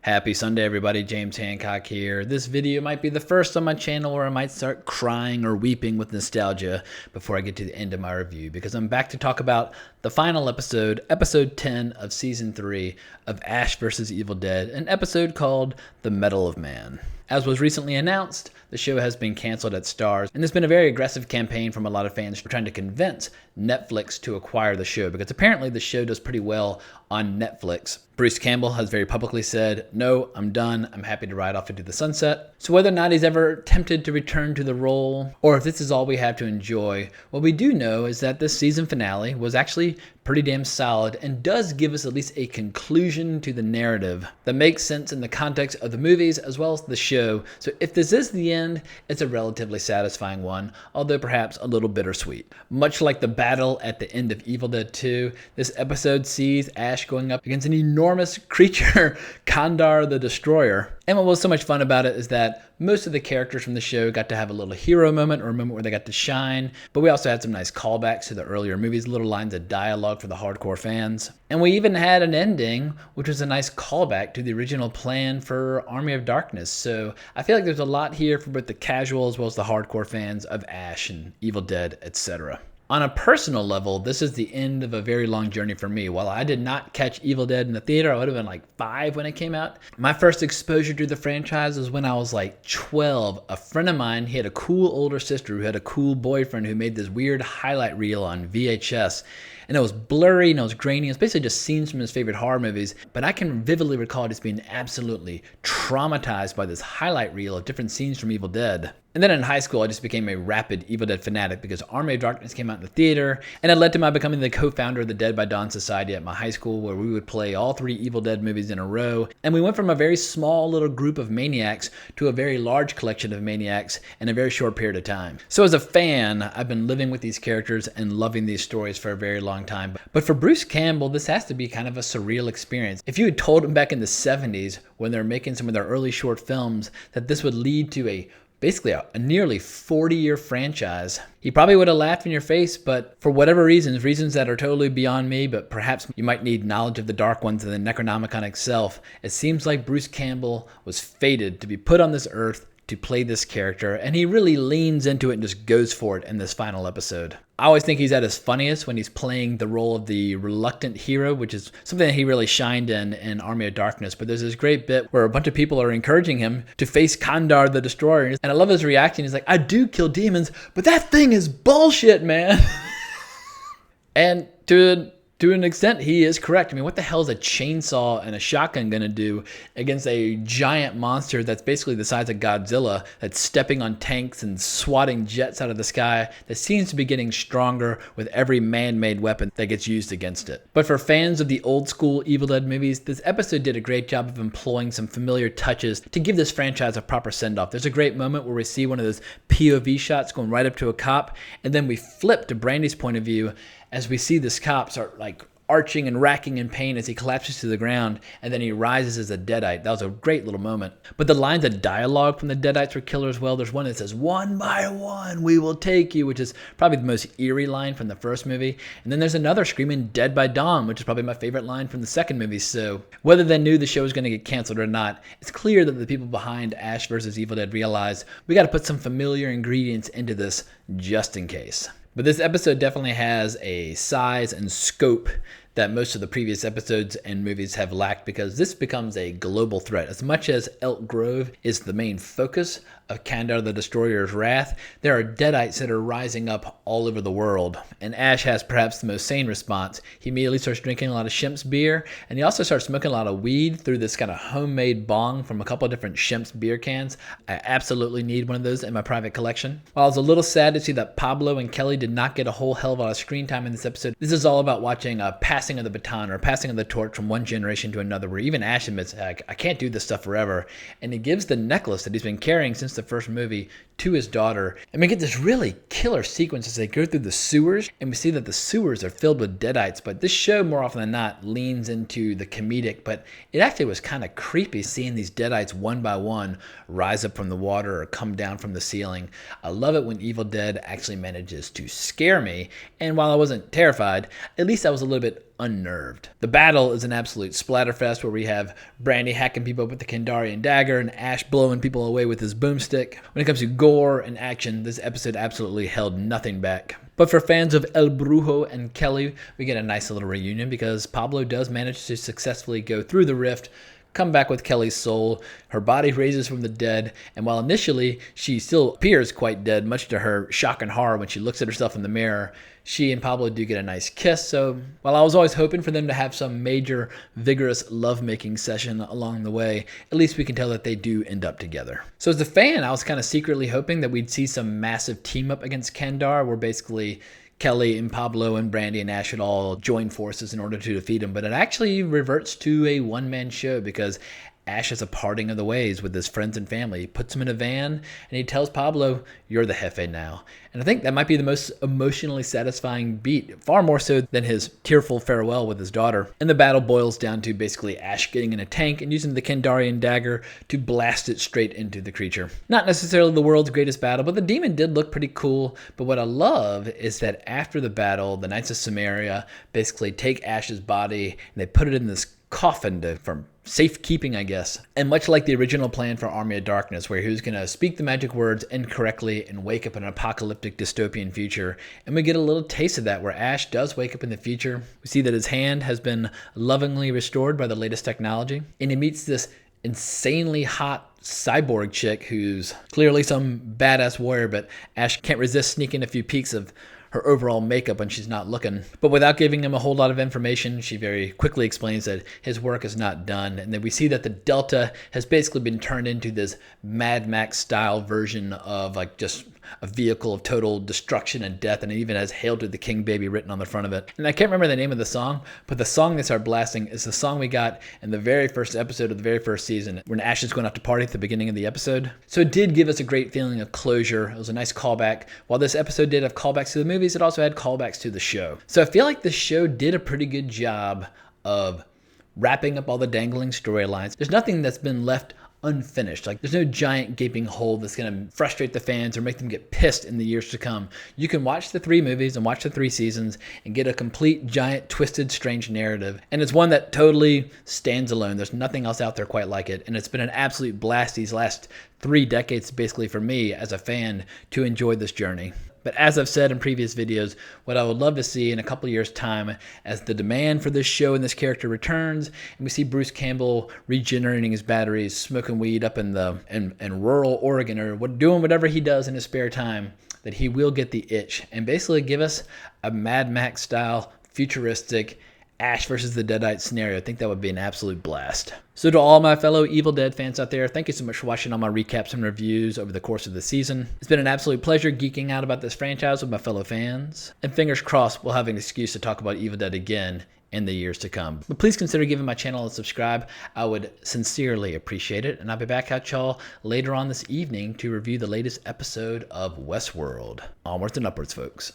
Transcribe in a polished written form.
Happy Sunday, everybody. James Hancock here. This video might be the first on my channel where I might start crying or weeping with nostalgia before I get to the end of my review, because I'm back to talk about the final episode, episode 10 of season 3 of Ash vs. Evil Dead, an episode called The Medal of Man. As was recently announced, the show has been canceled at Starz, and there's been a very aggressive campaign from a lot of fans trying to convince Netflix to acquire the show, because apparently the show does pretty well on Netflix. Bruce Campbell has very publicly said, "No, I'm done. I'm happy to ride off into the sunset." So whether or not he's ever tempted to return to the role, or if this is all we have to enjoy, what we do know is that this season finale was actually pretty damn solid and does give us at least a conclusion to the narrative that makes sense in the context of the movies as well as the show. So if this is the end, it's a relatively satisfying one, although perhaps a little bittersweet. Much like the battle at the end of Evil Dead 2, this episode sees Ash going up against an enormous creature, Kandar the Destroyer. And what was so much fun about it is that most of the characters from the show got to have a little hero moment, or a moment where they got to shine, but we also had some nice callbacks to the earlier movies, little lines of dialogue for the hardcore fans. And we even had an ending, which was a nice callback to the original plan for Army of Darkness. So I feel like there's a lot here for both the casual as well as the hardcore fans of Ash and Evil Dead, etc. On a personal level, this is the end of a very long journey for me. While I did not catch Evil Dead in the theater, I would have been like 5 when it came out. My first exposure to the franchise was when I was like 12. A friend of mine, he had a cool older sister who had a cool boyfriend who made this weird highlight reel on VHS. And it was blurry and it was grainy. It was basically just scenes from his favorite horror movies. But I can vividly recall just being absolutely traumatized by this highlight reel of different scenes from Evil Dead. And then in high school, I just became a rabid Evil Dead fanatic because Army of Darkness came out in the theater, and it led to my becoming the co-founder of the Dead by Dawn Society at my high school, where we would play all 3 Evil Dead movies in a row. And we went from a very small little group of maniacs to a very large collection of maniacs in a very short period of time. So as a fan, I've been living with these characters and loving these stories for a very long time. But for Bruce Campbell, this has to be kind of a surreal experience. If you had told him back in the 70s, when they were making some of their early short films, that this would lead to basically a nearly 40-year franchise, he probably would have laughed in your face. But for whatever reasons that are totally beyond me, but perhaps you might need knowledge of the Dark Ones and the Necronomicon itself, it seems like Bruce Campbell was fated to be put on this earth to play this character, and he really leans into it and just goes for it in this final episode. I always think he's at his funniest when he's playing the role of the reluctant hero, which is something that he really shined in Army of Darkness. But there's this great bit where a bunch of people are encouraging him to face Kandar the Destroyer. And I love his reaction. He's like, "I do kill demons, but that thing is bullshit, man." And to an extent, he is correct. I mean, what the hell is a chainsaw and a shotgun going to do against a giant monster that's basically the size of Godzilla, that's stepping on tanks and swatting jets out of the sky, that seems to be getting stronger with every man-made weapon that gets used against it? But for fans of the old school Evil Dead movies, this episode did a great job of employing some familiar touches to give this franchise a proper send-off. There's a great moment where we see one of those POV shots going right up to a cop, and then we flip to Brandy's point of view as we see this cop start like arching and racking in pain as he collapses to the ground, and then he rises as a Deadite. That was a great little moment. But the lines of dialogue from the Deadites were killer as well. There's one that says, "One by one, we will take you," which is probably the most eerie line from the first movie. And then there's another screaming "Dead by Dawn," which is probably my favorite line from the second movie. So whether they knew the show was going to get canceled or not, it's clear that the people behind Ash vs. Evil Dead realized we got to put some familiar ingredients into this just in case. But this episode definitely has a size and scope that most of the previous episodes and movies have lacked, because this becomes a global threat. As much as Elk Grove is the main focus of Kandar the Destroyer's wrath, there are Deadites that are rising up all over the world. And Ash has perhaps the most sane response. He immediately starts drinking a lot of Shemp's beer, and he also starts smoking a lot of weed through this kind of homemade bong from a couple of different Shemp's beer cans. I absolutely need one of those in my private collection. While I was a little sad to see that Pablo and Kelly did not get a whole hell of a lot of screen time in this episode, this is all about watching a passing of the baton or passing of the torch from one generation to another, where even Ash admits, I can't do this stuff forever. And he gives the necklace that he's been carrying since the first movie to his daughter. And we get this really killer sequence as they go through the sewers, and we see that the sewers are filled with Deadites. But this show, more often than not, leans into the comedic, but it actually was kind of creepy seeing these Deadites one by one rise up from the water or come down from the ceiling. I love it when Evil Dead actually manages to scare me, and while I wasn't terrified, at least I was a little bit unnerved. The battle is an absolute splatterfest where we have Brandy hacking people up with the Kandarian dagger and Ash blowing people away with his boomstick. When it comes to gore and action, this episode absolutely held nothing back. But for fans of El Brujo and Kelly, we get a nice little reunion because Pablo does manage to successfully go through the rift, come back with Kelly's soul. Her body raises from the dead, and while initially she still appears quite dead, much to her shock and horror when she looks at herself in the mirror, she and Pablo do get a nice kiss. So while I was always hoping for them to have some major, vigorous lovemaking session along the way, at least we can tell that they do end up together. So as a fan, I was kind of secretly hoping that we'd see some massive team up against Kandar, where basically Kelly and Pablo and Brandy and Ash would all join forces in order to defeat him. But it actually reverts to a one-man show because Ash has a parting of the ways with his friends and family. He puts him in a van and he tells Pablo, "You're the Jefe now." And I think that might be the most emotionally satisfying beat, far more so than his tearful farewell with his daughter. And the battle boils down to basically Ash getting in a tank and using the Kandarian dagger to blast it straight into the creature. Not necessarily the world's greatest battle, but the demon did look pretty cool. But what I love is that after the battle, the Knights of Samaria basically take Ash's body and they put it in this coffin for safekeeping, I guess. And much like the original plan for Army of Darkness, where he was going to speak the magic words incorrectly and wake up in an apocalyptic dystopian future, and we get a little taste of that where Ash does wake up in the future. We see that his hand has been lovingly restored by the latest technology, and he meets this insanely hot cyborg chick who's clearly some badass warrior, but Ash can't resist sneaking a few peeks of her overall makeup when she's not looking. But without giving him a whole lot of information, she very quickly explains that his work is not done. And then we see that the Delta has basically been turned into this Mad Max style version of like just a vehicle of total destruction and death, and it even has "Hail to the King Baby" written on the front of it. And I can't remember the name of the song, but the song they start blasting is the song we got in the very first episode of the very first season when Ash is going out to party at the beginning of the episode. So it did give us a great feeling of closure. It was a nice callback. While this episode did have callbacks to the movies, it also had callbacks to the show. So I feel like the show did a pretty good job of wrapping up all the dangling storylines. There's nothing that's been left unfinished. Like there's no giant gaping hole that's going to frustrate the fans or make them get pissed in the years to come. You can watch the 3 movies and watch the 3 seasons and get a complete giant twisted strange narrative, and it's one that totally stands alone. There's nothing else out there quite like it, and it's been an absolute blast these last 3 decades basically for me as a fan to enjoy this journey. But as I've said in previous videos, what I would love to see in a couple years' time as the demand for this show and this character returns, and we see Bruce Campbell regenerating his batteries, smoking weed up in rural Oregon, or doing whatever he does in his spare time, that he will get the itch and basically give us a Mad Max style, futuristic Ash versus the Deadite scenario. I think that would be an absolute blast. So to all my fellow Evil Dead fans out there, thank you so much for watching all my recaps and reviews over the course of the season. It's been an absolute pleasure geeking out about this franchise with my fellow fans. And fingers crossed we'll have an excuse to talk about Evil Dead again in the years to come. But please consider giving my channel a subscribe. I would sincerely appreciate it. And I'll be back at y'all later on this evening to review the latest episode of Westworld. Onwards and upwards, folks.